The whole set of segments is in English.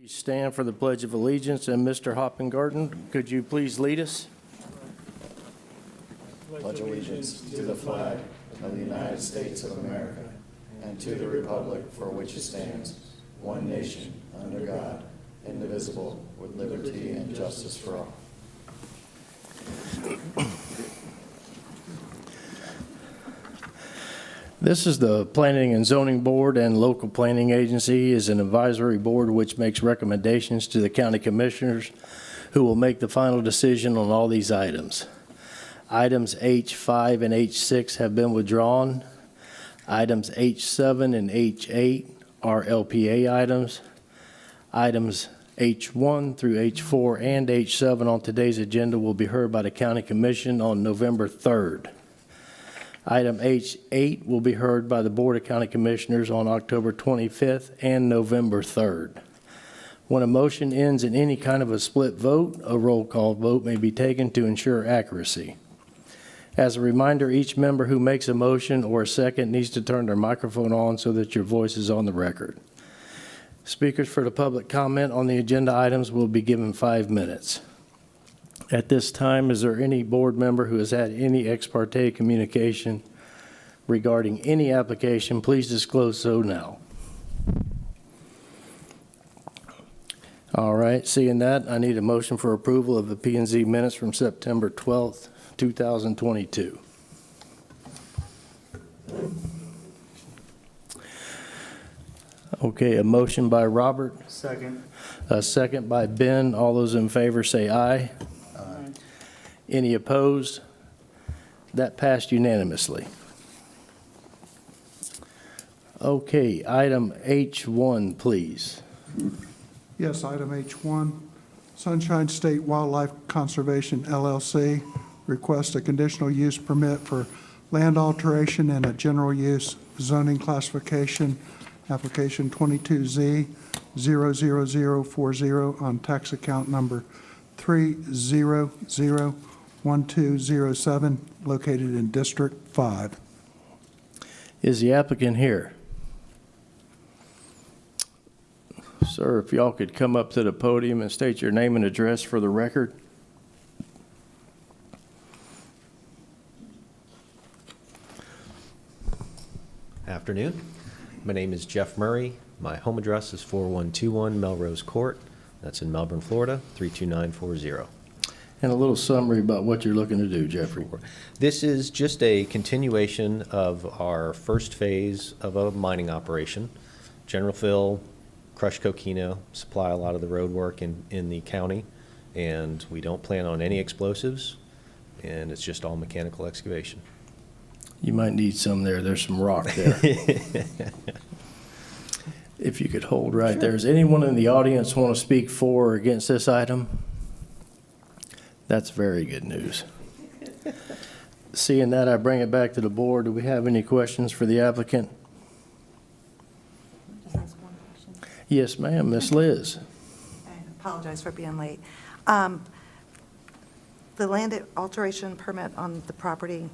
Please stand for the Pledge of Allegiance, and Mr. Hoppengarten, could you please lead us? Pledge allegiance to the flag of the United States of America and to the republic for which it stands, one nation, under God, indivisible, with liberty and justice for all. This is the Planning and Zoning Board, and Local Planning Agency is an advisory board which makes recommendations to the county commissioners who will make the final decision on all these items. Items H5 and H6 have been withdrawn. Items H7 and H8 are LPA items. Items H1 through H4 and H7 on today's agenda will be heard by the County Commission on November 3rd. Item H8 will be heard by the Board of County Commissioners on October 25th and November 3rd. When a motion ends in any kind of a split vote, a roll call vote may be taken to ensure accuracy. As a reminder, each member who makes a motion or a second needs to turn their microphone on so that your voice is on the record. Speakers for the public comment on the agenda items will be given 5 minutes. At this time, is there any board member who has had any ex parte communication regarding any application? Please disclose so now. All right, seeing that, I need a motion for approval of the P&Z minutes from September 12th, 2022. Okay, a motion by Robert. Second. A second by Ben. All those in favor say aye. Any opposed? That passed unanimously. Okay, item H1, please. Yes, item H1, Sunshine State Wildlife Conservation LLC requests a conditional use permit for land alteration and a general use zoning classification, application 22Z00040 on tax account number 3001207, located in District 5. Is the applicant here? Sir, if y'all could come up to the podium and state your name and address for the record. Afternoon. My name is Jeff Murray. My home address is 4121 Melrose Court. That's in Melbourne, Florida, 32940. And a little summary about what you're looking to do, Jeffrey. This is just a continuation of our first phase of a mining operation. General fill, crush coquina, supply a lot of the road work in the county, and we don't plan on any explosives, and it's just all mechanical excavation. You might need some there. There's some rock there. If you could hold right there. Does anyone in the audience want to speak for or against this item? That's very good news. Seeing that, I bring it back to the board. Do we have any questions for the applicant? Just ask one question. Yes, ma'am. Miss Liz. I apologize for being late. The land alteration permit on the property,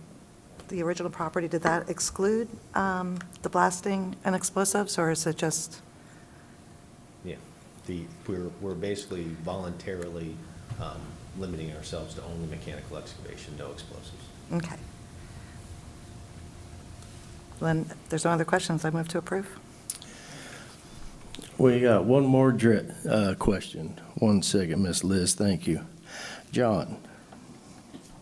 the original property, did that exclude the blasting and explosives, or is it just? Yeah, we're basically voluntarily limiting ourselves to only mechanical excavation, no explosives. Okay. Then, if there's no other questions, I move to approve. We got one more question. 1 second, Miss Liz. Thank you. John.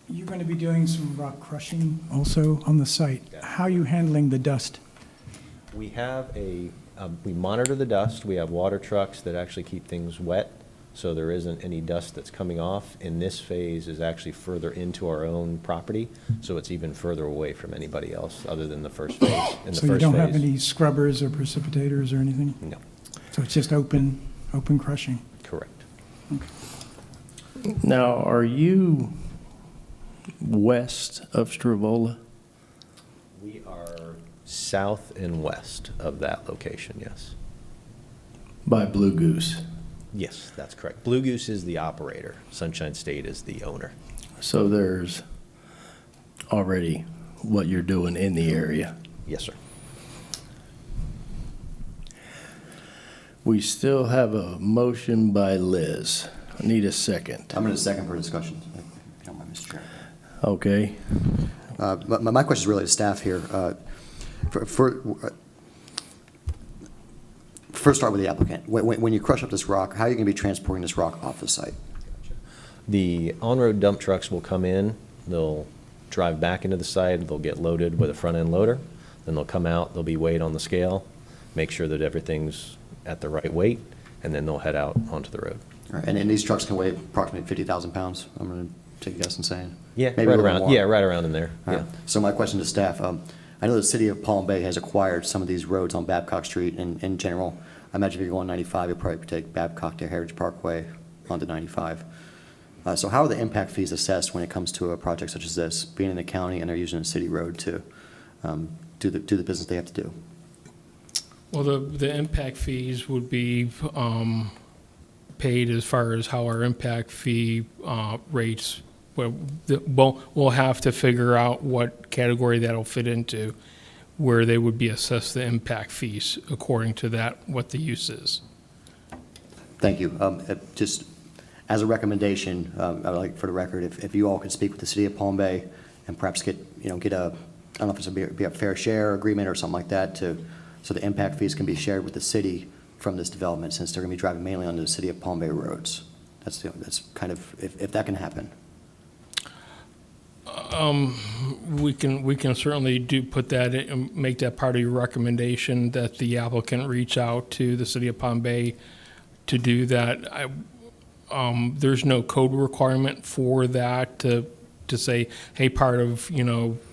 You're going to be doing some rock crushing also on the site. How are you handling the dust? We have we monitor the dust. We have water trucks that actually keep things wet, so there isn't any dust that's coming off. And this phase is actually further into our own property, so it's even further away from anybody else other than the first phase. So you don't have any scrubbers or precipitators or anything? No. So it's just open crushing? Correct. Okay. Now, are you west of Stravola? We are south and west of that location, yes. By Blue Goose. Yes, that's correct. Blue Goose is the operator. Sunshine State is the owner. So there's already what you're doing in the area. Yes, sir. We still have a motion by Liz. I need a second. I'm going to second for discussion, if you don't mind, Mr. Chair. Okay. My question is really to staff here. First, start with the applicant. When you crush up this rock, how are you going to be transporting this rock off the site? The on-road dump trucks will come in, they'll drive back into the site, they'll get loaded with a front-end loader, then they'll come out, they'll be weighed on the scale, make sure that everything's at the right weight, and then they'll head out onto the road. All right, and these trucks can weigh approximately 50,000 pounds, I'm going to take a guess and saying? Yeah, Maybe a right little around. more. Yeah, right around in there. All Yeah. right. So my question to staff, I know the city of Palm Bay has acquired some of these roads on Babcock Street in general. I imagine if you're going 95, you'll probably take Babcock to Heritage Parkway onto 95. So how are the impact fees assessed when it comes to a project such as this, being in the county and they're using a city road to do the business they have to do? Well, the impact fees would be paid as far as how our impact fee rates, we'll have to figure out what category that'll fit into, where they would be assessed the impact fees according to that, what the use is. Thank you. Just as a recommendation, I would like for the record, if you all could speak with the city of Palm Bay and perhaps get a, I don't know if it's going to be a fair share agreement or something like that so the impact fees can be shared with the city from this development, since they're going to be driving mainly on the city of Palm Bay roads. That's kind of, if that can happen. We can certainly put that in, make that part of your recommendation, that the applicant reach out to the city of Palm Bay to do that. There's no code requirement for that to say, hey, part of,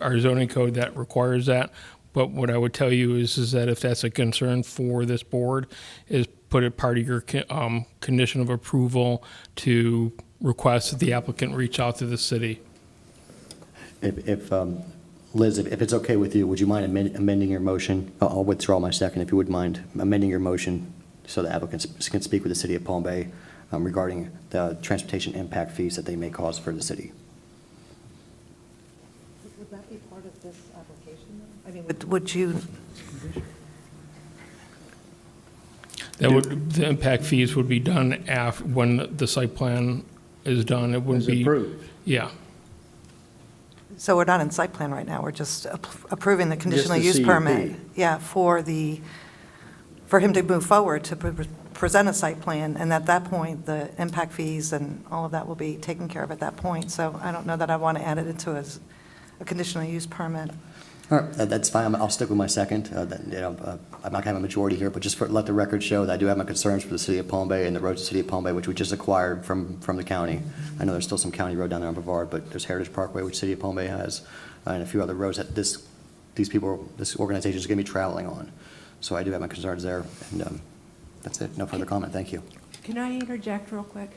our zoning code that requires that. But what I would tell you is that if that's a concern for this board, is put it part of your condition of approval to request that the applicant reach out to the city. If Liz, if it's okay with you, would you mind amending your motion? I'll withdraw my second, if you wouldn't mind amending your motion so the applicants can speak with the city of Palm Bay regarding the transportation impact fees that they may cause for the city. Would that be part of this application? I mean, would you? The impact fees would be done when the site plan is done. It wouldn't It's be. approved. Yeah. So we're not in site plan right now, we're just approving the conditional the use CUP. permit. Yeah, for him to move forward to present a site plan, and at that point, the impact fees and all of that will be taken care of at that point. So I don't know that I want to add it into a conditional use permit. All right, that's fine. I'll stick with my second. I'm not going to have a majority here, but just let the record show that I do have my concerns for the city of Palm Bay and the roads of the city of Palm Bay, which we just acquired from the county. I know there's still some county road down there on Brevard, but there's Heritage Parkway, which city of Palm Bay has, and a few other roads that this organization is going to be traveling on. So I do have my concerns there, and that's it. No further comment. Thank you. Can I interject real quick?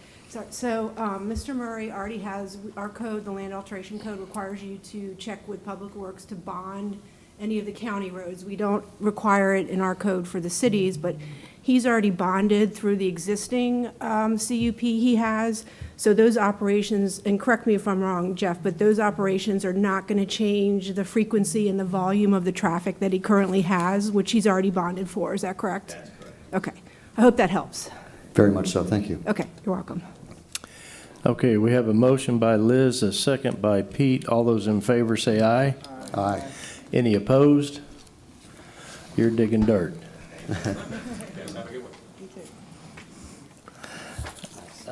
So Mr. Murray already has, our code, the Land Alteration Code, requires you to check with Public Works to bond any of the county roads. We don't require it in our code for the cities, but he's already bonded through the existing CUP he has. So those operations, and correct me if I'm wrong, Jeff, but those operations are not going to change the frequency and the volume of the traffic that he currently has, which he's already bonded for. Is that correct? That's correct. Okay. I hope that helps. Very much so. Thank you. Okay, you're welcome. Okay, we have a motion by Liz, a second by Pete. All those in favor say aye. Aye. Any opposed? You're digging dirt.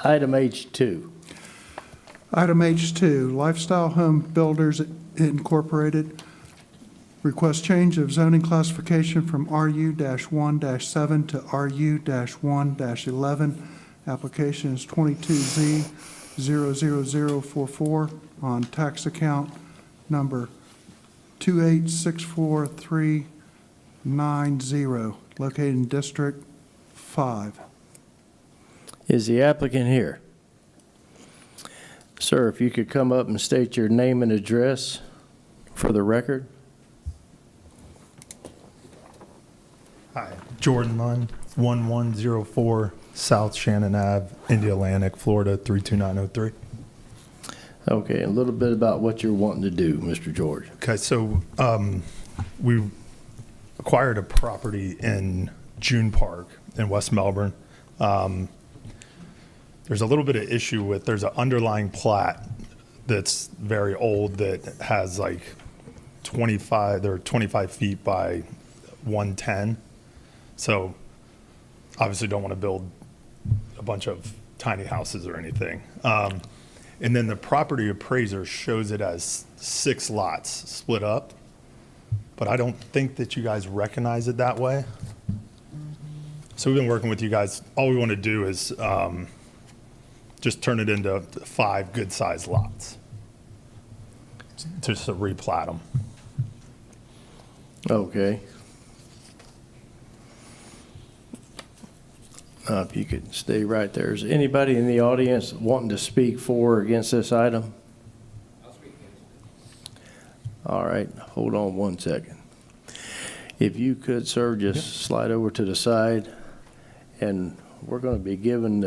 Item H2. Item H2, Lifestyle Home Builders Incorporated requests change of zoning classification from RU-1-7 to RU-1-11. Application is 22Z00044 on tax account number 2864390, located in District 5. Is the applicant here? Sir, if you could come up and state your name and address for the record. Hi, Jordan Luhn, 1104 South Shannon Ave, Indialantic, Florida, 32903. Okay, a little bit about what you're wanting to do, Mr. George. Okay, so we acquired a property in June Park, in West Melbourne. There's a little bit of issue with, there's an underlying plat that's very old that has like 25 feet by 110. So obviously don't want to build a bunch of tiny houses or anything. And then the property appraiser shows it as 6 lots split up, but I don't think that you guys recognize it that way. So we've been working with you guys. All we want to do is just turn it into 5 good-sized lots, just to replat them. Okay. If you could stay right there. Is anybody in the audience wanting to speak for or against this item? I'll speak against it. All right, hold on one second. If you could, sir, just slide over to the side, and we're going to be giving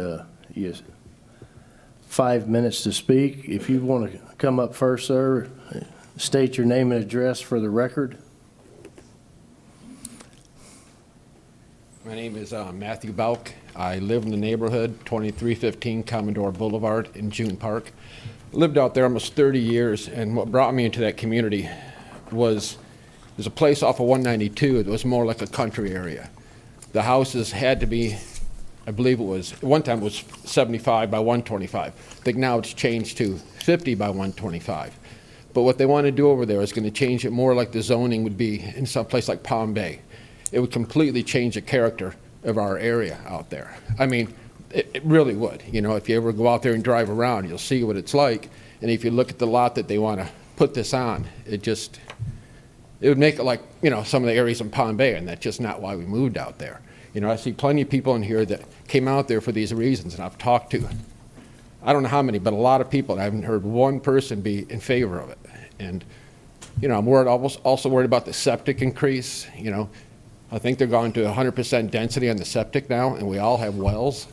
you 5 minutes to speak. If you want to come up first, sir, state your name and address for the record. My name is Matthew Balk. I live in the neighborhood, 2315 Commodore Boulevard in June Park. Lived out there almost 30 years, and what brought me into that community was there's a place off of 192 that was more like a country area. The houses had to be, I believe it was, at one time it was 75 by 125. I think now it's changed to 50 by 125. But what they want to do over there is going to change it more like the zoning would be in some place like Palm Bay. It would completely change the character of our area out there. I mean, it really would. You know, if you ever go out there and drive around, you'll see what it's like. And if you look at the lot that they want to put this on, it would make it like, you know, some of the areas in Palm Bay, and that's just not why we moved out there. You know, I see plenty of people in here that came out there for these reasons, and I've talked to, I don't know how many, but a lot of people, and I haven't heard one person be in favor of it. And, you know, I'm also worried about the septic increase. You know, I think they're going to 100% density on the septic now, and we all have wells.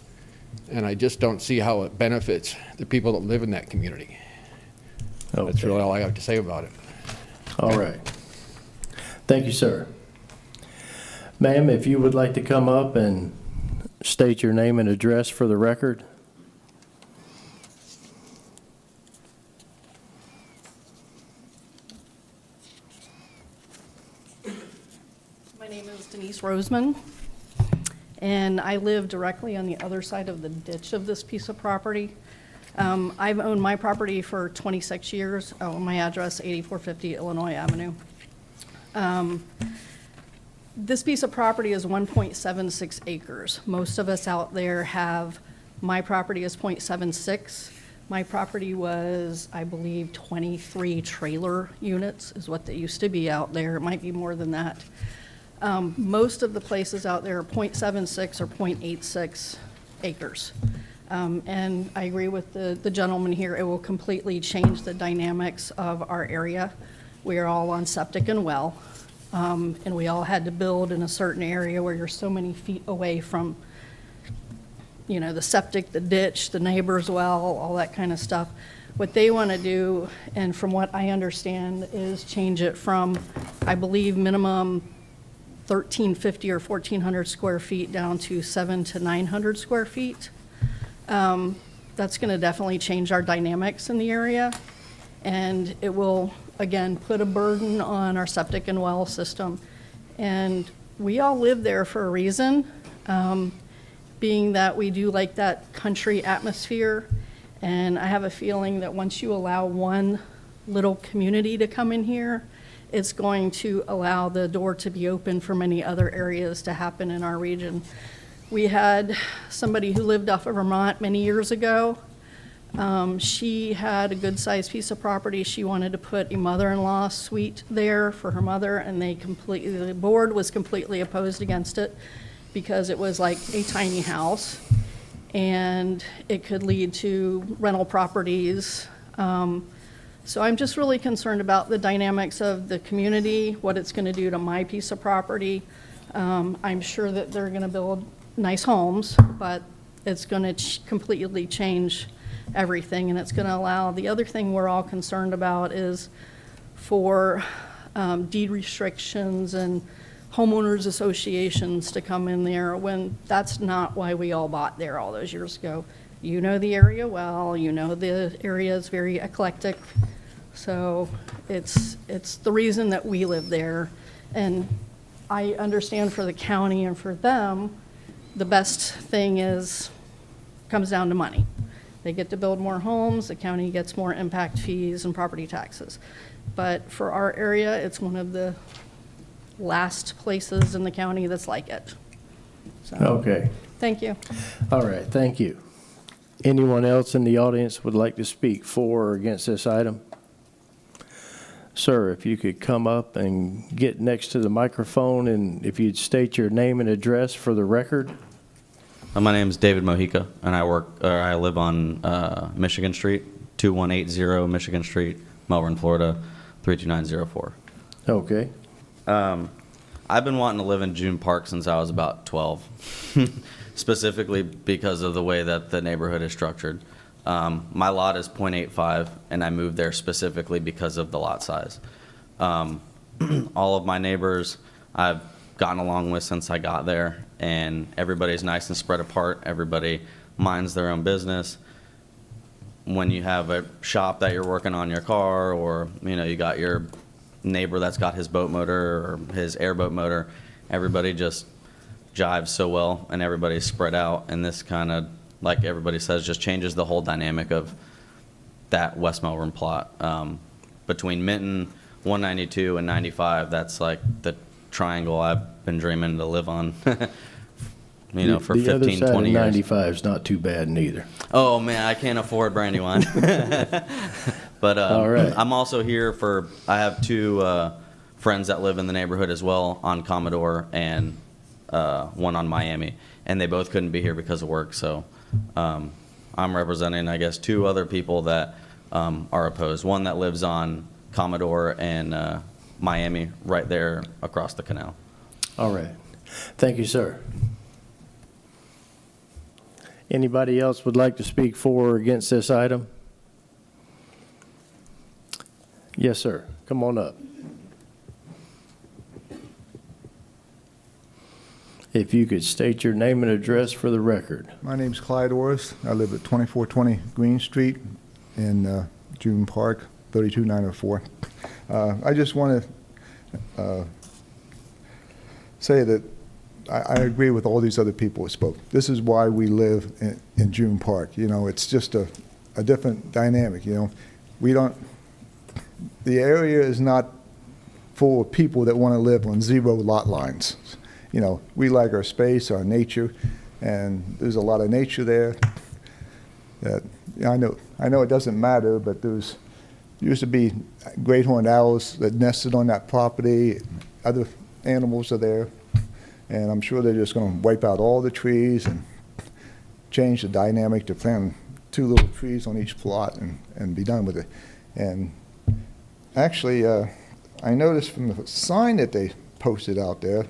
And I just don't see how it benefits the people that live in that community. Okay. That's really all I have to say about it. All right. Thank you, sir. Ma'am, if you would like to come up and state your name and address for the record. My name is Denise Roseman, and I live directly on the other side of the ditch of this piece of property. I've owned my property for 26 years. My address, 8450 Illinois Avenue. This piece of property is 1.76 acres. Most of us out there have, my property is 0.76. My property was, I believe, 23 trailer units is what they used to be out there. It might be more than that. Most of the places out there are 0.76 or 0.86 acres. And I agree with the gentleman here. It will completely change the dynamics of our area. We are all on septic and well. And we all had to build in a certain area where you're so many feet away from, you know, the septic, the ditch, the neighbor's well, all that kind of stuff. What they want to do, and from what I understand, is change it from, I believe, minimum 1,350 or 1,400 square feet down to 700 to 900 square feet. That's going to definitely change our dynamics in the area, and it will, again, put a burden on our septic and well system. And we all live there for a reason, being that we do like that country atmosphere. And I have a feeling that once you allow one little community to come in here, it's going to allow the door to be open for many other areas to happen in our region. We had somebody who lived off of Vermont many years ago. She had a good-sized piece of property. She wanted to put a mother-in-law suite there for her mother, and the board was completely opposed against it because it was like a tiny house, and it could lead to rental properties. So I'm just really concerned about the dynamics of the community, what it's going to do to my piece of property. I'm sure that they're going to build nice homes, but it's going to completely change everything, and it's going to allow, the other thing we're all concerned about is for deed restrictions and homeowners associations to come in there, when that's not why we all bought there all those years ago. You know the area well, you know the area is very eclectic, so it's the reason that we live there. And I understand for the county and for them, the best thing comes down to money. They get to build more homes, the county gets more impact fees and property taxes. But for our area, it's one of the last places in the county that's like it. So, Okay. thank you. All right, thank you. Anyone else in the audience would like to speak for or against this item? Sir, if you could come up and get next to the microphone, and if you'd state your name and address for the record. My name is David Mojica, and I live on Michigan Street, 2180 Michigan Street, Melbourne, Florida, 32904. Okay. I've been wanting to live in June Park since I was about 12, specifically because of the way that the neighborhood is structured. My lot is .85, and I moved there specifically because of the lot size. All of my neighbors I've gotten along with since I got there, and everybody's nice and spread apart. Everybody minds their own business. When you have a shop that you're working on your car, or you got your neighbor that's got his boat motor or his airboat motor, everybody just jives so well, and everybody's spread out, and this kind of, like everybody says, just changes the whole dynamic of that West Melbourne plot. Between Minton, 192, and 95, that's like the triangle I've been dreaming to live on, for 15, 20 years. The other side of 95 is not too bad neither. Oh, man, I can't afford Brandywine. But All right. I'm also here I have two friends that live in the neighborhood as well, on Commodore and one on Miami, and they both couldn't be here because of work. So I'm representing, I guess, two other people that are opposed. One that lives on Commodore and Miami, right there across the canal. All right. Thank you, sir. Anybody else would like to speak for or against this item? Yes, sir. Come on up. If you could state your name and address for the record. My name's Clyde Orris. I live at 2420 Green Street in June Park, 32904. I just want to say that I agree with all these other people who spoke. This is why we live in June Park. It's just a different dynamic. The area is not full of people that want to live on zero lot lines. We like our space, our nature, and there's a lot of nature there that I know it doesn't matter, but there's used to be great horned owls that nested on that property. Other animals are there, and I'm sure they're just going to wipe out all the trees and change the dynamic to plant 2 little trees on each plot and be done with it. And actually, I noticed from the sign that they posted out there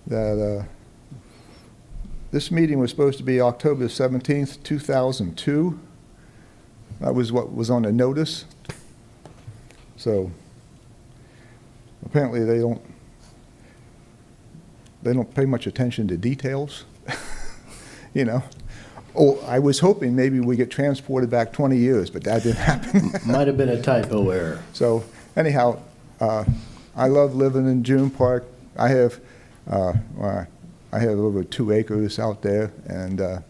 that this meeting was supposed to be October 17th, 2002. That was what was on the notice. So apparently they don't pay much attention to details. Oh, I was hoping maybe we get transported back 20 years, but that didn't happen. Might have been a typo error. So anyhow, I love living in June Park. I have over 2 acres out there, and the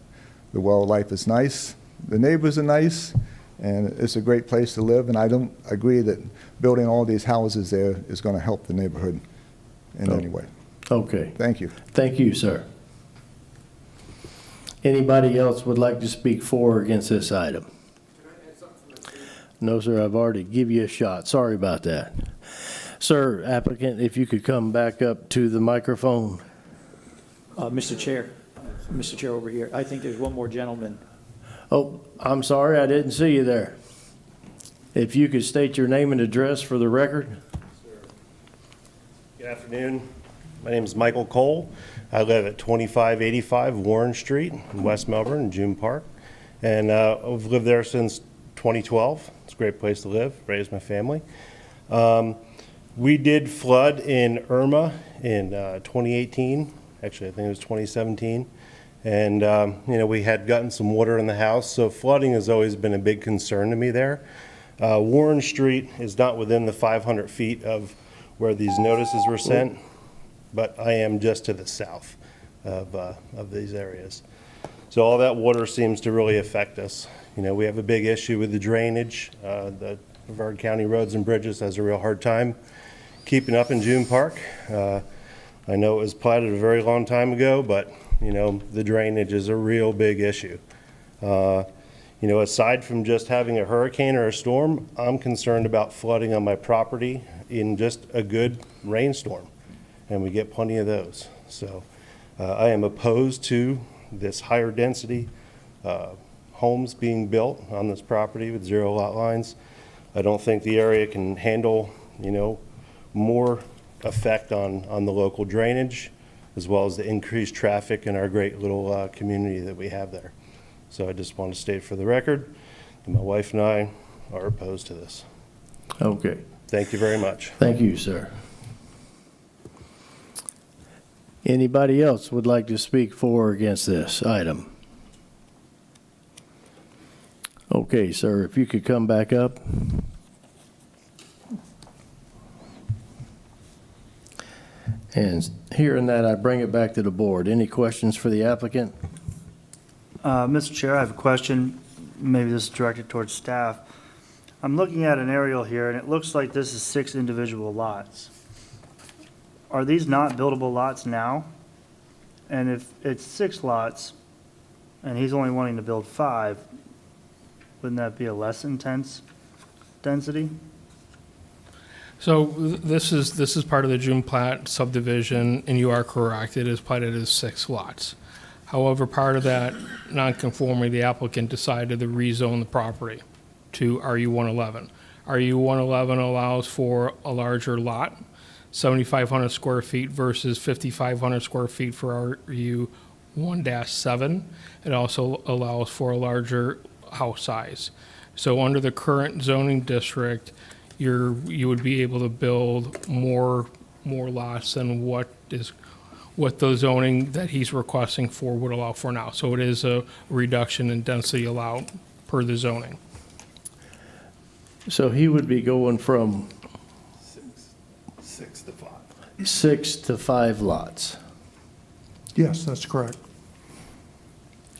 wildlife is nice. The neighbors are nice, and it's a great place to live. And I don't agree that building all these houses there is going to help the neighborhood in any way. Okay. Thank you. Thank you, sir. Anybody else would like to speak for or against this item? No, sir, I've already given you a shot. Sorry about that. Sir, applicant, if you could come back up to the microphone. Mr. Chair, over here. I think there's one more gentleman. Oh, I'm sorry, I didn't see you there. If you could state your name and address for the record. Good afternoon. My name is Michael Cole. I live at 2585 Warren Street in West Melbourne, in June Park. And I've lived there since 2012. It's a great place to live, raise my family. We did flood in Irma in 2018. Actually, I think it was 2017. And, we had gotten some water in the house, so flooding has always been a big concern to me there. Warren Street is not within the 500 feet of where these notices were sent, but I am just to the south of these areas. So all that water seems to really affect us. We have a big issue with the drainage. The Brevard County Roads and Bridges has a real hard time keeping up in June Park. I know it was platted a very long time ago, but the drainage is a real big issue. Aside from just having a hurricane or a storm, I'm concerned about flooding on my property in just a good rainstorm, and we get plenty of those. So I am opposed to this higher density homes being built on this property with 0 lot lines. I don't think the area can handle, more effect on the local drainage, as well as the increased traffic in our great little community that we have there. So I just want to state for the record that my wife and I are opposed to this. Okay. Thank you very much. Thank you, sir. Anybody else would like to speak for or against this item? Okay, sir, if you could come back up. And hearing that, I bring it back to the board. Any questions for the applicant? Mr. Chair, I have a question. Maybe this is directed towards staff. I'm looking at an aerial here, and it looks like this is 6 individual lots. Are these not buildable lots now? And if it's 6 lots, and he's only wanting to build 5, wouldn't that be a less intense density? So this is part of the June plat subdivision, and you are correct, it is platted as 6 lots. However, part of that nonconformity, the applicant decided to rezone the property to RU111. RU111 allows for a larger lot, 7,500 square feet versus 5,500 square feet for RU1-7. It also allows for a larger house size. So under the current zoning district, you would be able to build more lots than what the zoning that he's requesting for would allow for now. So it is a reduction in density allowed per the zoning. So he would be going from 6 to 5. 6 to 5 lots. Yes, that's correct.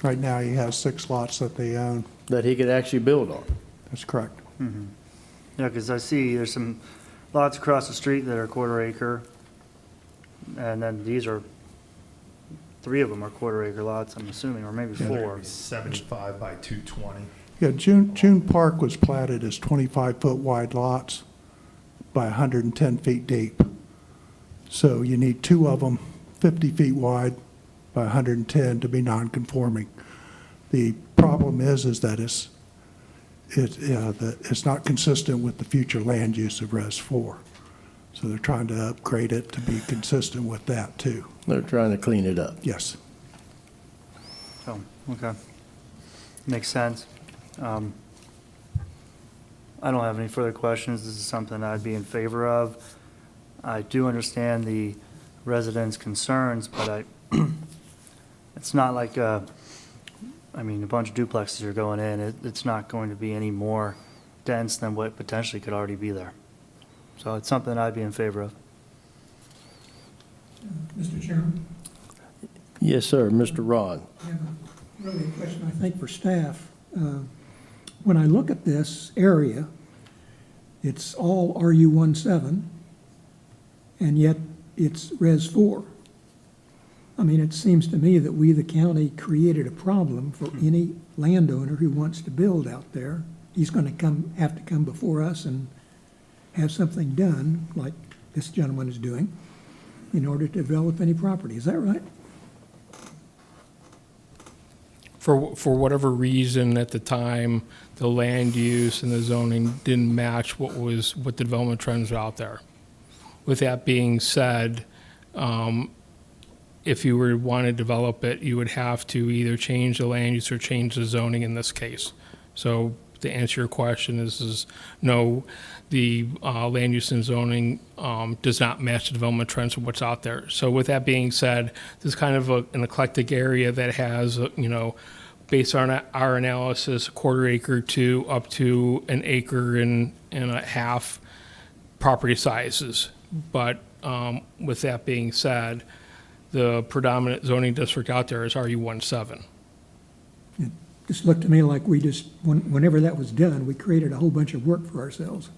Right now, he has 6 lots that they own. That he could actually build on. That's correct. Mm-hmm. Yeah, because I see there's some lots across the street that are 1/4 acre, and then these are, 3 of them are 1/4 acre lots, I'm assuming, or maybe 4. 75 by 220. Yeah, June Park was platted as 25-foot wide lots by 110 feet deep. So you need 2 of them 50 feet wide by 110 to be non-conforming. The problem is that it's not consistent with the future land use of Res 4. So they're trying to upgrade it to be consistent with that too. They're trying to clean it up. Yes. Oh, okay. Makes sense. I don't have any further questions. This is something I'd be in favor of. I do understand the residents' concerns, but it's not like a bunch of duplexes are going in. It's not going to be any more dense than what potentially could already be there. So it's something I'd be in favor of. Mr. Chairman? Yes, sir. Mr. Ron. I have really a question, I think, for staff. When I look at this area, it's all RU17, and yet it's Res 4. I mean, it seems to me that we, the county, created a problem for any landowner who wants to build out there. He's going to have to come before us and have something done, like this gentleman is doing, in order to develop any property. Is that right? For whatever reason at the time, the land use and the zoning didn't match what the development trends were out there. With that being said, if you were to want to develop it, you would have to either change the land use or change the zoning in this case. So to answer your question is no, the land use and zoning does not match the development trends of what's out there. So with that being said, this is kind of an eclectic area that has, based on our analysis, a quarter acre to up to an acre and a half property sizes. But with that being said, the predominant zoning district out there is RU17. It just looked to me like whenever that was done, we created a whole bunch of work for ourselves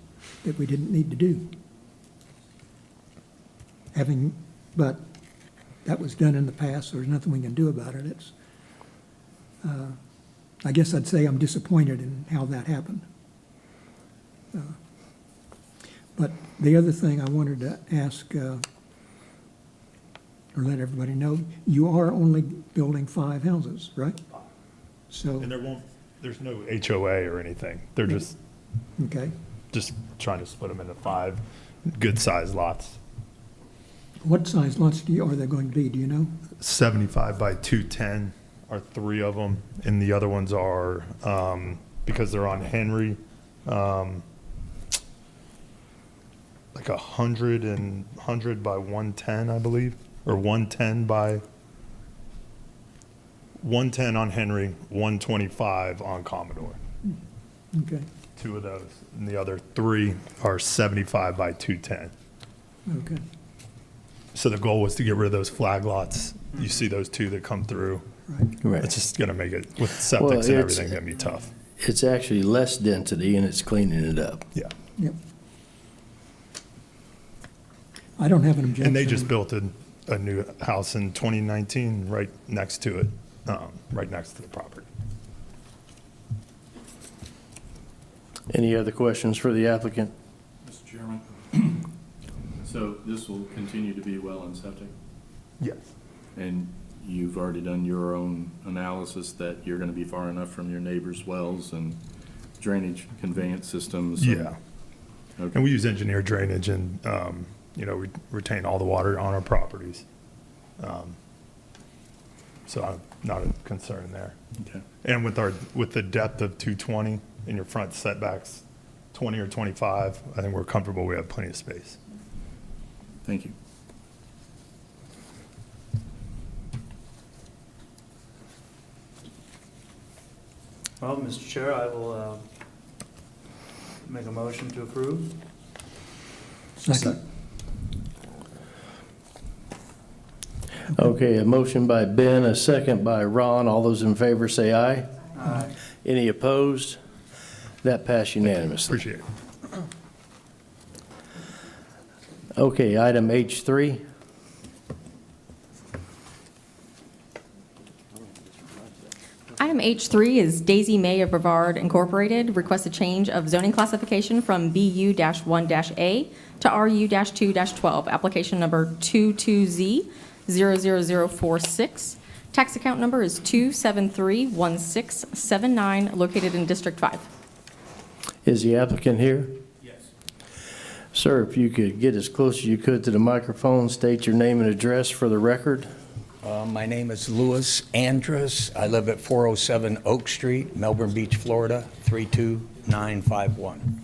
that we didn't need to do. But that was done in the past, so there's nothing we can do about it. I guess I'd say I'm disappointed in how that happened. But the other thing I wanted to ask, or let everybody know, you are only building 5 houses, right? So, And there's no HOA or anything. They're just okay. trying to split them into 5 good-sized lots. What size lots are they going to be, do you know? 75 by 210 are 3 of them, and the other ones are, because they're on Henry, like 100 by 110, I believe, or 110 by 110 on Henry, 125 on Commodore. Okay, 2 of those, and the other 3 are 75 by 210. okay. So the goal was to get rid of those flag lots. You see those 2 that come through. Right. It's just going to make it, with Well, septics and it's- everything, going to be tough. It's actually less density and it's cleaning it up. Yeah. Yep. I don't have an objection. And they just built a new house in 2019 right next to it, right next to the property. Any other questions for the applicant? Mr. Chairman, so this will continue to be well and septic? Yes. And you've already done your own analysis that you're going to be far enough from your neighbors' wells and drainage conveyance systems? Yeah. Okay. And we use engineered drainage and, we retain all the water on our properties. So I'm not a concern there. Okay. And with the depth of 220 in your front setbacks, 20 or 25, I think we're comfortable we have plenty of space. Thank you. Well, Mr. Chair, I will make a motion to approve. Second. Okay, a motion by Ben, a second by Ron. All those in favor say aye. Aye. Any opposed? That passed unanimously. Appreciate it. Okay, item H3. Item H3 is Daisy Mae of Brevard Incorporated, requests a change of zoning classification from BU-1-A to RU-2-12, application number 22Z00046. Tax account number is 2731679, located in District 5. Is the applicant here? Yes. Sir, if you could get as close as you could to the microphone, state your name and address for the record. My name is Luhn Andrus. I live at 407 Oak Street, Melbourne Beach, Florida, 32951.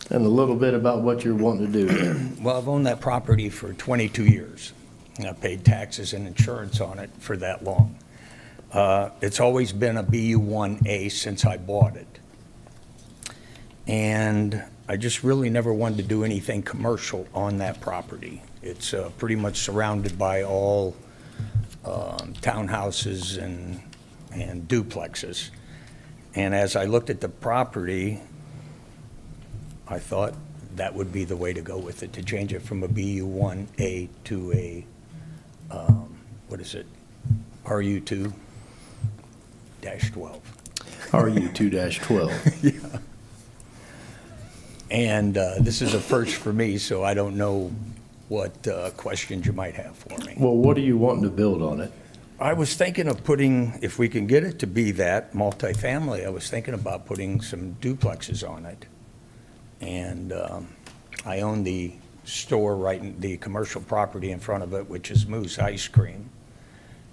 And a little bit about what you're wanting to do there. Well, I've owned that property for 22 years. And I've paid taxes and insurance on it for that long. It's always been a BU-1A since I bought it. And I just really never wanted to do anything commercial on that property. It's pretty much surrounded by all townhouses and duplexes. And as I looked at the property, I thought that would be the way to go with it, to change it from a BU-1A to a, RU-2-12. RU-2-12. Yeah. And this is a first for me, so I don't know what questions you might have for me. Well, what are you wanting to build on it? I was thinking of putting, if we can get it to be that multifamily, I was thinking about putting some duplexes on it. And I own the store right in the commercial property in front of it, which is Moose Ice Cream.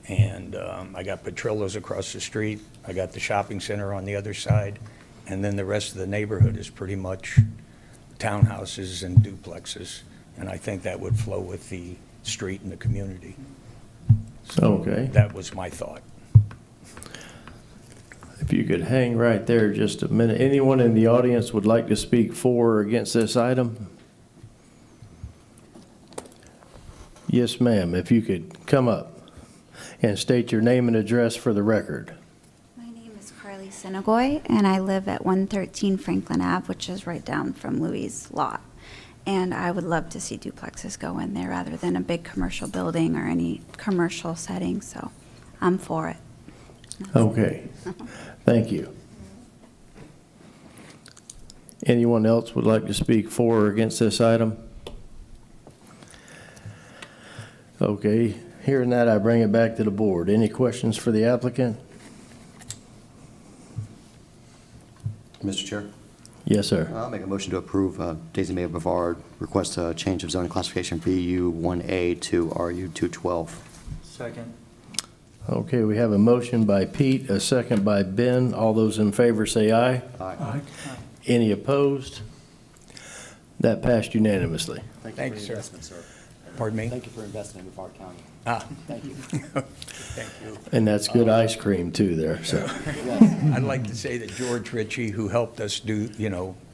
And I got Petrillo's across the street. I got the shopping center on the other side. and then the rest of the neighborhood is pretty much townhouses and duplexes, and I think that would flow with the street and the community. So Okay. that was my thought. If you could hang right there just a minute. Anyone in the audience would like to speak for or against this item? Yes, ma'am. If you could come up and state your name and address for the record. My name is Carly Senegoy, and I live at 113 Franklin Ave, which is right down from Louis' lot. And I would love to see duplexes go in there rather than a big commercial building or any commercial setting, so I'm for it. Okay. Thank you. Anyone else would like to speak for or against this item? Okay. Hearing that, I bring it back to the board. Any questions for the applicant? Mr. Chair? Yes, sir. I'll make a motion to approve Daisy Mae of Brevard request a change of zoning classification BU 1A to RU 212. Second. Okay, we have a motion by Pete, a second by Ben. All those in favor say aye. Aye. Any opposed? That passed unanimously. Thank you, sir. Sir. Pardon me? Thank you for investing in Brevard County. Thank you. Thank you. And that's good ice cream too there, so. I'd like to say that George Ritchie, who helped us do,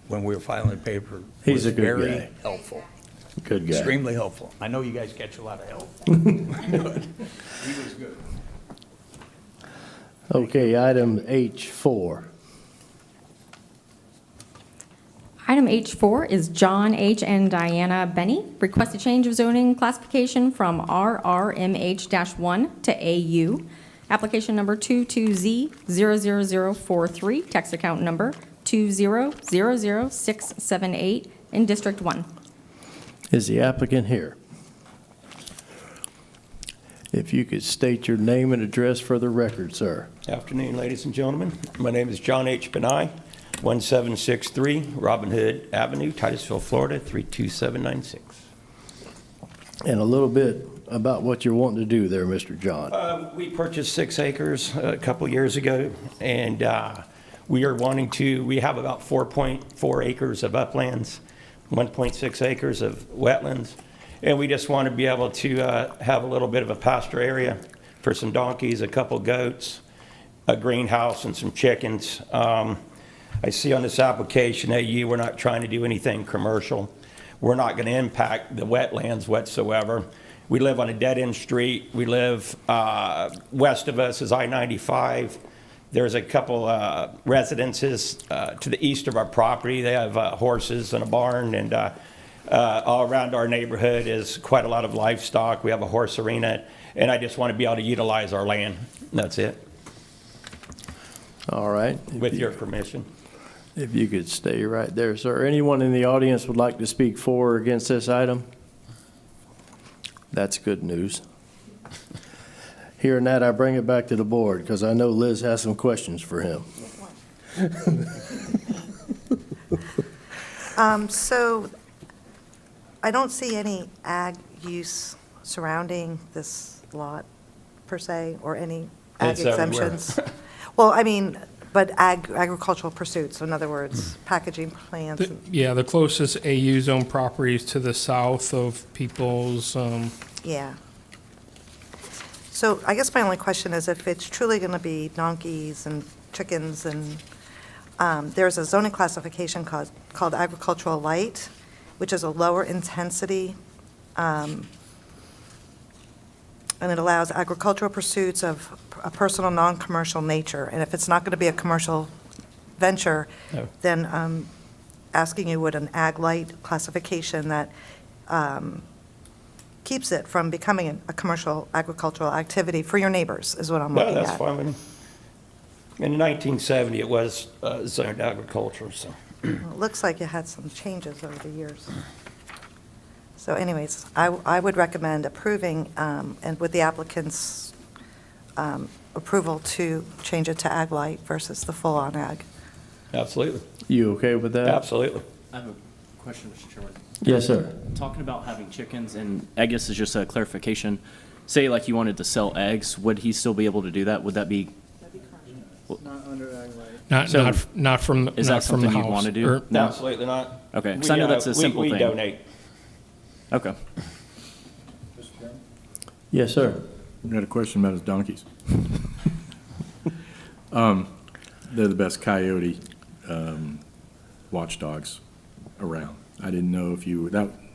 when we were filing the paper, He's was a good very guy. helpful. Good guy. Extremely helpful. I know you guys catch a lot of help. He was good. Okay, item H4. Item H4 is John H. and Diana Beni. Request a change of zoning classification from RRMH-1 to AU. Application number 22Z00043, tax account number 2000678 in District 1. Is the applicant here? If you could state your name and address for the record, sir. Afternoon, ladies and gentlemen. My name is John H. Beni, 1763 Robin Hood Avenue, Titusville, Florida, 32796. And a little bit about what you're wanting to do there, Mr. John. We purchased 6 acres a couple years ago, and we have about 4.4 acres of uplands, 1.6 acres of wetlands, and we just want to be able to have a little bit of a pasture area for some donkeys, a couple goats, a greenhouse, and some chickens. I see on this application, we're not trying to do anything commercial. We're not going to impact the wetlands whatsoever. We live on a dead-end street. We live west of us is I-95. There's a couple residences to the east of our property. They have horses and a barn, and all around our neighborhood is quite a lot of livestock. We have a horse arena, and I just want to be able to utilize our land. That's it. All right. With your permission. If you could stay right there, sir. Anyone in the audience would like to speak for or against this item? That's good news. Hearing that, I bring it back to the board because I know Liz has some questions for him. So I don't see any ag use surrounding this lot per se, or any ag It's everywhere. exemptions. Well, I mean, but agricultural pursuits, in other words, packaging plants. Yeah, the closest AU zone property is to the south of people's, Yeah. So I guess my only question is if it's truly going to be donkeys and chickens, and there's a zoning classification called agricultural light, which is a lower intensity, and it allows agricultural pursuits of a personal, non-commercial nature. And if it's not going to be a commercial venture, No. then asking you would an ag light classification that keeps it from becoming a commercial agricultural activity for your neighbors is what I'm No, looking at. that's fine with me. In 1970, it was zoned agriculture, so. Well, it looks like you had some changes over the years. So anyways, I would recommend approving, and with the applicant's approval, to change it to ag light versus the full-on ag. Absolutely. You okay with that? Absolutely. I have a question, Mr. Chairman. Yes, sir. Talking about having chickens, and I guess it's just a clarification. Say like you wanted to sell eggs, would he still be able to do that? Would that be? Not under ag light. Not, So, not from, is not that from the something you'd house. want to do? Or- No. Absolutely not. Okay, 'cause I know that's a simple we thing. donate. Okay. Yes, sir. I got a question about his donkeys. They're the best coyote watchdogs around. I didn't know if you,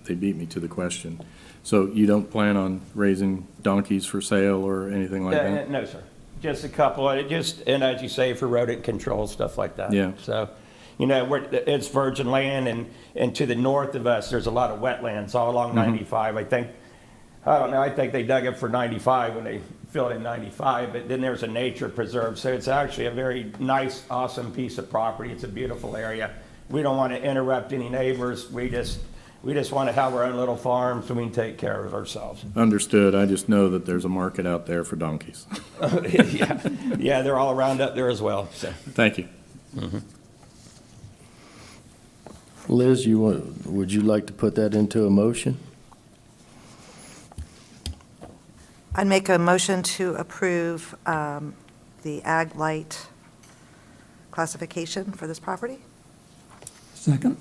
they beat me to the question. So you don't plan on raising donkeys for sale or anything like that? No, sir. Just a couple, and as you say, for rodent control, stuff like that. Yeah. So, it's virgin land, and to the north of us, there's a lot of wetlands all along 95. I think they dug it for 95 when they filled in 95, but then there's a nature preserve. So it's actually a very nice, awesome piece of property. It's a beautiful area. We don't want to interrupt any neighbors. We just want to have our own little farm so we can take care of ourselves. Understood. I just know that there's a market out there for donkeys. Yeah, they're all around up there as well. So. Thank you. Liz, would you like to put that into a motion? I'd make a motion to approve the ag light classification for this property. Second?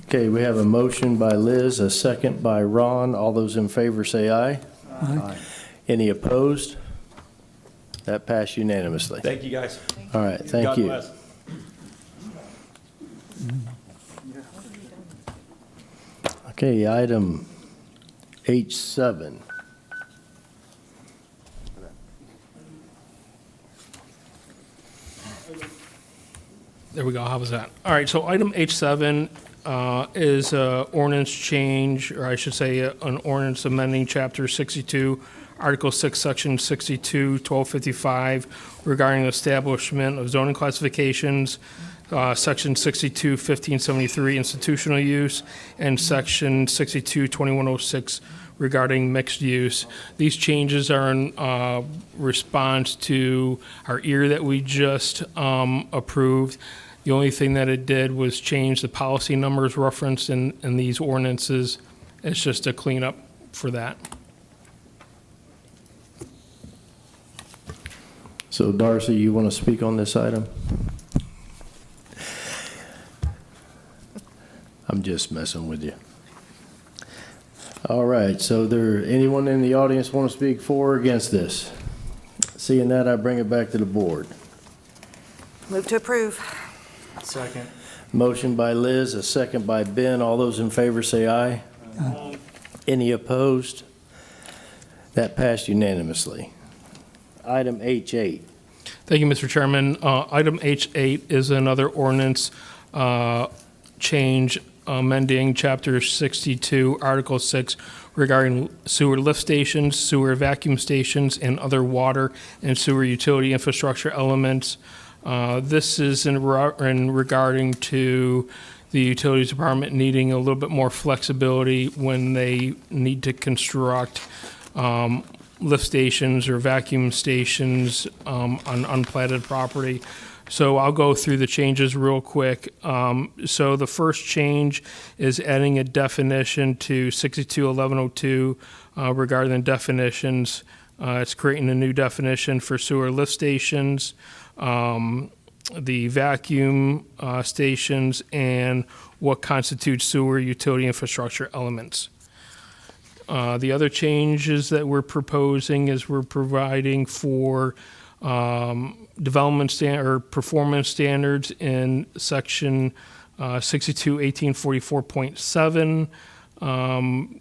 Okay, we have a motion by Liz, a second by Ron. All those in favor say aye. Aye. Any opposed? That passed unanimously. Thank you, guys. All right, thank God you. bless. Okay, item H7. There we go. How was that? All right. So item H7 is ordinance change, or I should say an ordinance amending Chapter 62, Article 6, Section 62, 1255, regarding establishment of zoning classifications, Section 62, 1573, institutional use, and Section 62, 2106, regarding mixed use. These changes are in response to our EAR that we just approved. The only thing that it did was change the policy numbers referenced in these ordinances. It's just a cleanup for that. So Darcy, you want to speak on this item? I'm just messing with you. All right, so anyone in the audience want to speak for or against this? Seeing that, I bring it back to the board. Move to approve. Second. Motion by Liz, a second by Ben. All those in favor say aye. Aye. Any opposed? That passed unanimously. Item H8. Thank you, Mr. Chairman. Item H8 is another ordinance change amending Chapter 62, Article 6, regarding sewer lift stations, sewer vacuum stations, and other water and sewer utility infrastructure elements. This is in regarding to the Utilities Department needing a little bit more flexibility when they need to construct lift stations or vacuum stations on unplatted property. So I'll go through the changes real quick. So the first change is adding a definition to 621102 regarding the definitions. It's creating a new definition for sewer lift stations, the vacuum stations, and what constitutes sewer utility infrastructure elements. The other changes that we're proposing is we're providing for development or performance standards in section 62-1844.7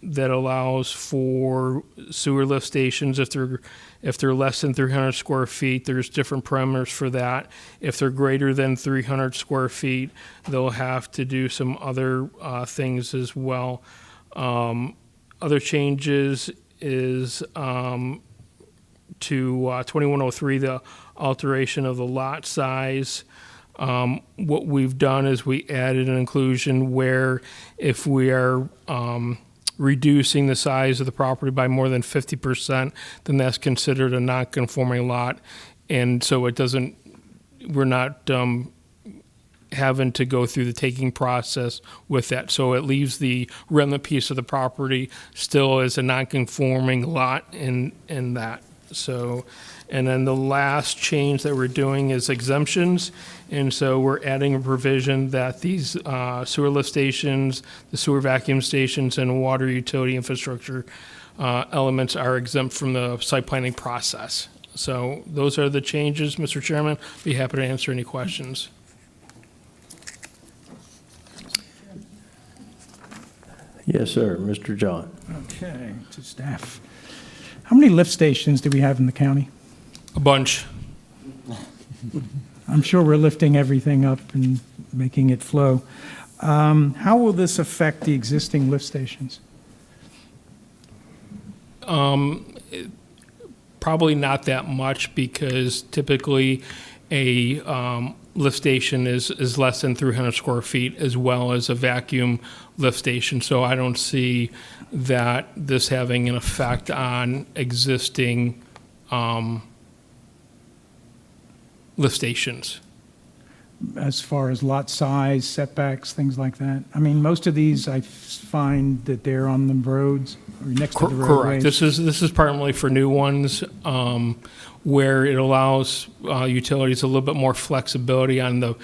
that allows for sewer lift stations if they're less than 300 square feet. There's different parameters for that. If they're greater than 300 square feet, they'll have to do some other things as well. Other changes is to 2103, the alteration of the lot size. What we've done is we added an inclusion where if we are reducing the size of the property by more than 50%, then that's considered a non-conforming lot. And so we're not having to go through the taking process with that. So it leaves the remnant piece of the property still as a non-conforming lot in that. So, and then the last change that we're doing is exemptions. And so we're adding a provision that these sewer lift stations, the sewer vacuum stations, and water utility infrastructure elements are exempt from the site planning process. So those are the changes, Mr. Chairman. Be happy to answer any questions. Yes, sir. Mr. John. Okay, to staff. How many lift stations do we have in the county? A bunch. I'm sure we're lifting everything up and making it flow. How will this affect the existing lift stations? Probably not that much, because typically a lift station is less than 300 square feet, as well as a vacuum lift station. So I don't see that this having an effect on existing lift stations. As far as lot size, setbacks, things like that? I mean, most of these, I find that they're on the roads or next to the roadways. Correct. This is primarily for new ones, where it allows utilities a little bit more flexibility on the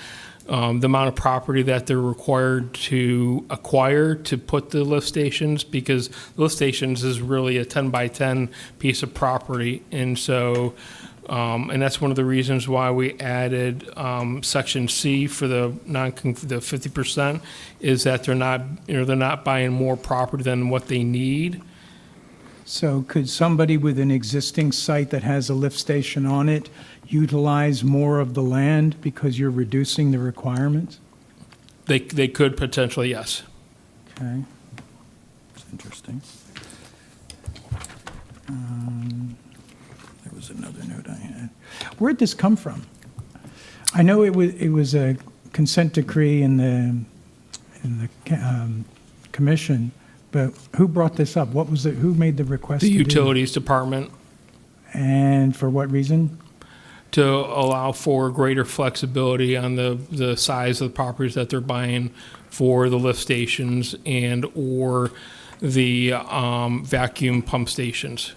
amount of property that they're required to acquire to put the lift stations, because lift stations is really a 10 by 10 piece of property. And so, and that's one of the reasons why we added Section C for the 50%, is that they're not buying more property than what they need. So could somebody with an existing site that has a lift station on it utilize more of the land because you're reducing the requirements? They could potentially, yes. Okay. That's interesting. There was another note I had. Where'd this come from? I know it was a consent decree in the commission, but who brought this up? What was it? Who made the request? The to do it? utilities department. And for what reason? To allow for greater flexibility on the size of the properties that they're buying for the lift stations and or the vacuum pump stations,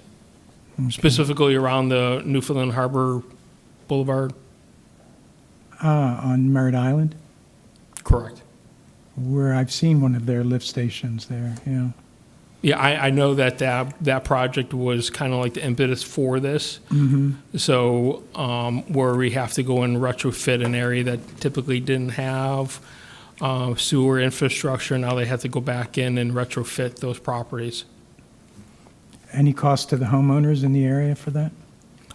specifically around the Newfoundland Harbor Boulevard. On Merritt Island? Correct. Where I've seen one of their lift stations there, yeah. Yeah, I know that project was kind of like the impetus for this. Mm-hmm. So where we have to go and retrofit an area that typically didn't have sewer infrastructure, now they have to go back in and retrofit those properties. Any cost to the homeowners in the area for that?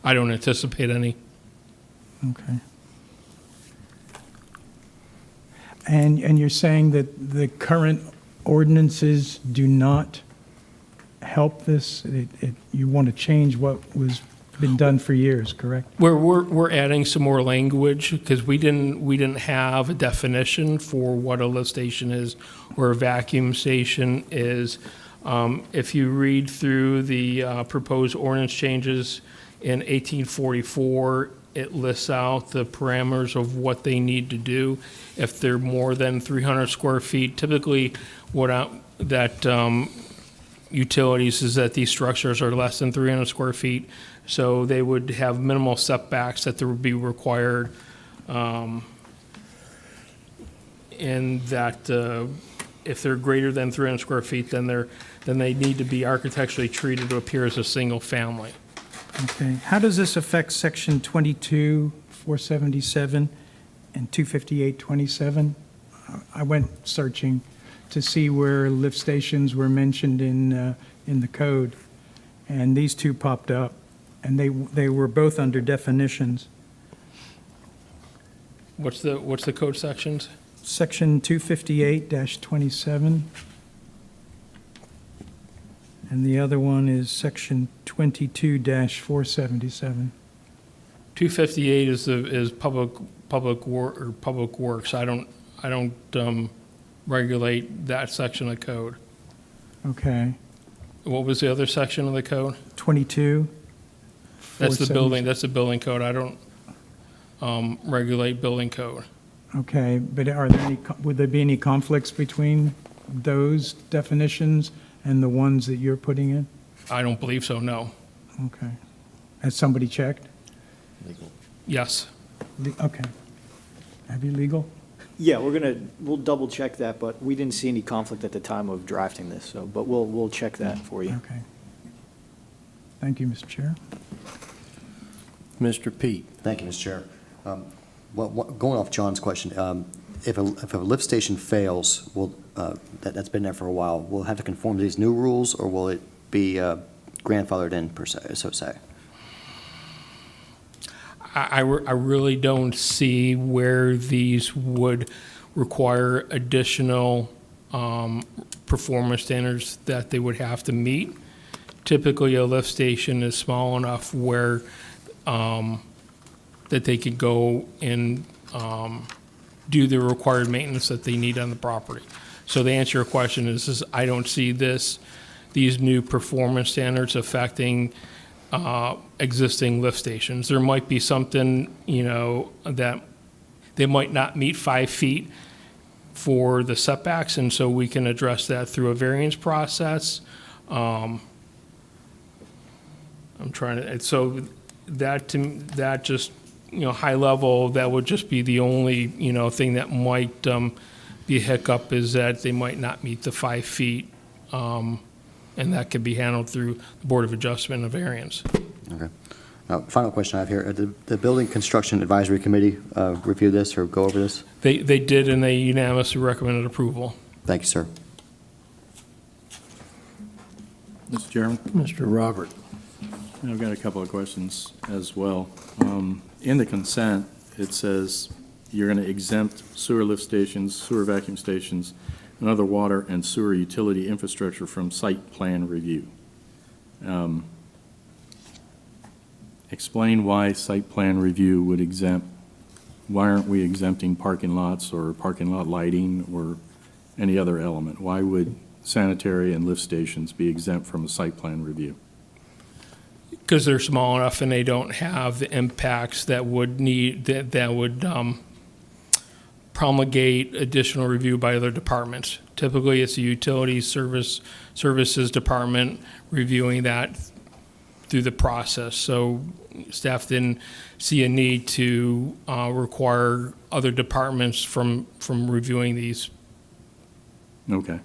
I don't anticipate any. Okay. And you're saying that the current ordinances do not help this? You want to change what was been done for years, correct? We're adding some more language because we didn't have a definition for what a lift station is or a vacuum station is. If you read through the proposed ordinance changes in 1844, it lists out the parameters of what they need to do. If they're more than 300 square feet, typically utilities is that these structures are less than 300 square feet, so they would have minimal setbacks that there would be required, and that if they're greater than 300 square feet, then they need to be architecturally treated to appear as a single family. Okay. How does this affect Section 22-477 and 258-27? I went searching to see where lift stations were mentioned in the code, and these two popped up, and they were both under definitions. What's the code sections? Section 258-27, and the other one is Section 22-477. 258 is public works. I don't regulate that section of code. Okay. What was the other section of the code? 22. That's the building. That's the building code. I don't regulate building code. Okay, but would there be any conflicts between those definitions and the ones that you're putting in? I don't believe so. No. Okay. Has somebody checked? Yes. Okay. Have you legal? Yeah, we'll double check that, but we didn't see any conflict at the time of drafting this, so, but we'll check that for you. Okay. Thank you, Mr. Chair. Mr. Pete? Thank you, Mr. Chair. Going off John's question, if a lift station fails, that's been there for a while, will it have to conform to these new rules, or will it be grandfathered in, per se, so to say? I really don't see where these would require additional performance standards that they would have to meet. Typically, a lift station is small enough where that they could go and do the required maintenance that they need on the property. So the answer to your question is I don't see these new performance standards affecting existing lift stations. There might be something, that they might not meet 5 feet for the setbacks, and so we can address that through a variance process. I'm trying to, so that just, high level, that would just be the only, thing that might be a hiccup, is that they might not meet the 5 feet. And that could be handled through the Board of Adjustment of variance. Okay. Final question I have here. Did the Building Construction Advisory Committee review this or go over this? They did, and they unanimously recommended approval. Thank you, sir. Mr. Chairman? Mr. Robert? I've got a couple of questions as well. In the consent, it says you're going to exempt sewer lift stations, sewer vacuum stations, and other water and sewer utility infrastructure from site plan review. Explain why site plan review would exempt, why aren't we exempting parking lots or parking lot lighting or any other element? Why would sanitary and lift stations be exempt from a site plan review? Because they're small enough and they don't have the impacts that would promulgate additional review by other departments. Typically, it's the utilities services department reviewing that through the process. So staff didn't see a need to require other departments from reviewing these. Okay.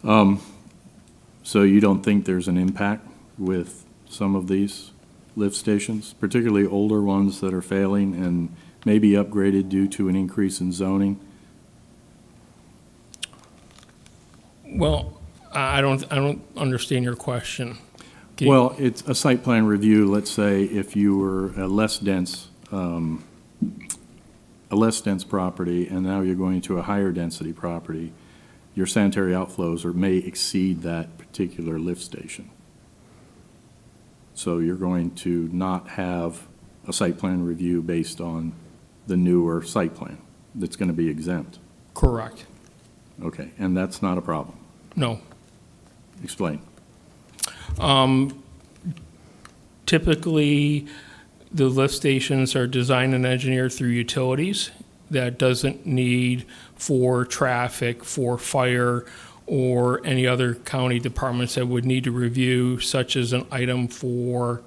So you don't think there's an impact with some of these lift stations, particularly older ones that are failing and maybe upgraded due to an increase in zoning? Well, I don't understand your question. Well, it's a site plan review. Let's say if you were a less dense property and now you're going to a higher density property, your sanitary outflows may exceed that particular lift station. So you're going to not have a site plan review based on the newer site plan that's going to be exempt. Correct. Okay, and that's not a problem? No. Explain. Typically, the lift stations are designed and engineered through utilities. That doesn't need for traffic, for fire, or any other county departments that would need to review, such as an item for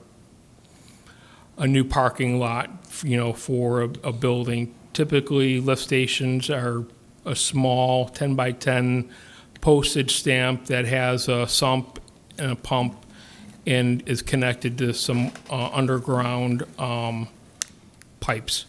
a new parking lot, for a building. Typically, lift stations are a small 10 by 10 postage stamp that has a sump and a pump and is connected to some underground pipes.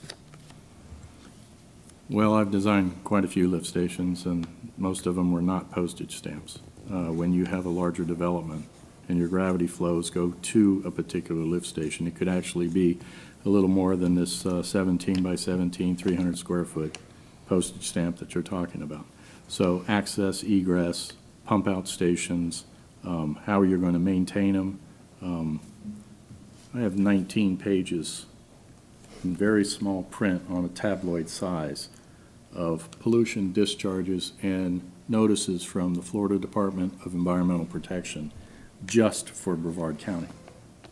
Well, I've designed quite a few lift stations, and most of them were not postage stamps. When you have a larger development and your gravity flows go to a particular lift station, it could actually be a little more than this 17 by 17, 300 square foot postage stamp that you're talking about. So access, egress, pump out stations, how you're going to maintain them. I have 19 pages in very small print on a tabloid size of pollution discharges and notices from the Florida Department of Environmental Protection just for Brevard County.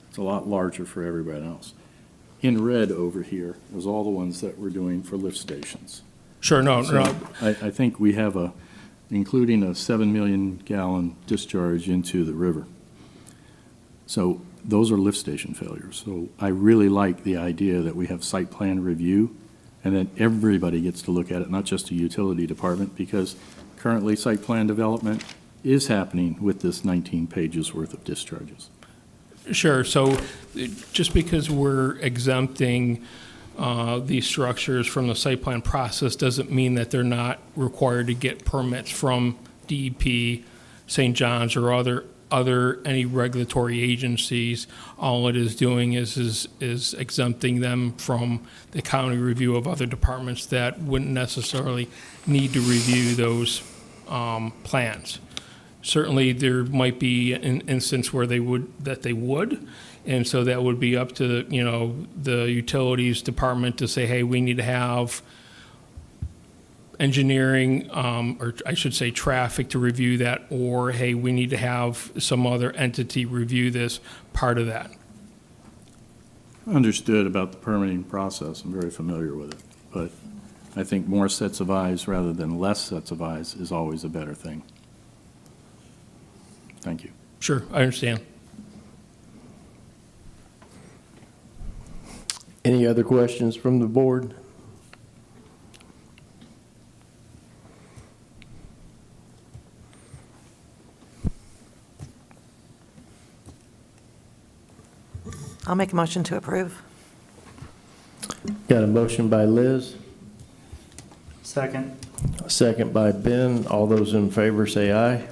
It's a lot larger for everybody else. In red over here is all the ones that we're doing for lift stations. Sure, no. I think we have including a 7 million gallon discharge into the river. So those are lift station failures. So I really like the idea that we have site plan review and that everybody gets to look at it, not just the utility department, because currently site plan development is happening with this 19 pages worth of discharges. Sure, so just because we're exempting these structures from the site plan process doesn't mean that they're not required to get permits from DEP, St. John's, or any regulatory agencies. All it is doing is exempting them from the county review of other departments that wouldn't necessarily need to review those plans. Certainly, there might be an instance where they would, and so that would be up to the utilities department to say, hey, we need to have engineering, or I should say traffic, to review that, or hey, we need to have some other entity review this part of that. Understood about the permitting process. I'm very familiar with it. But I think more sets of eyes rather than less sets of eyes is always a better thing. Thank you. Sure, I understand. Any other questions from the board? I'll make a motion to approve. Got a motion by Liz, Second. a second by Ben. All those in favor say aye.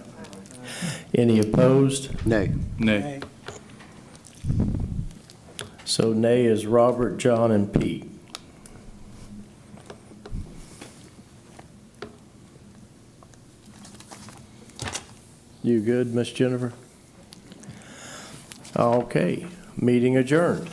Any opposed? Nay. Nay. So nay is Robert, John, and Pete. You good, Miss Jennifer? Okay, meeting adjourned.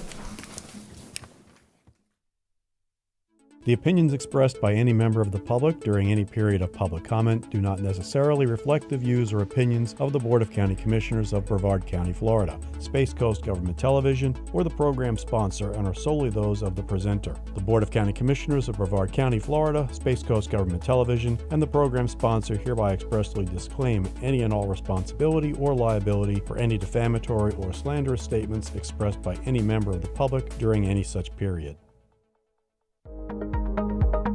The opinions expressed by any member of the public during any period of public comment do not necessarily reflect the views or opinions of the Board of County Commissioners of Brevard County, Florida, Space Coast Government Television, or the program sponsor, and are solely those of the presenter. The Board of County Commissioners of Brevard County, Florida, Space Coast Government Television, and the program sponsor hereby expressly disclaim any and all responsibility or liability for any defamatory or slanderous statements expressed by any member of the public during any such period.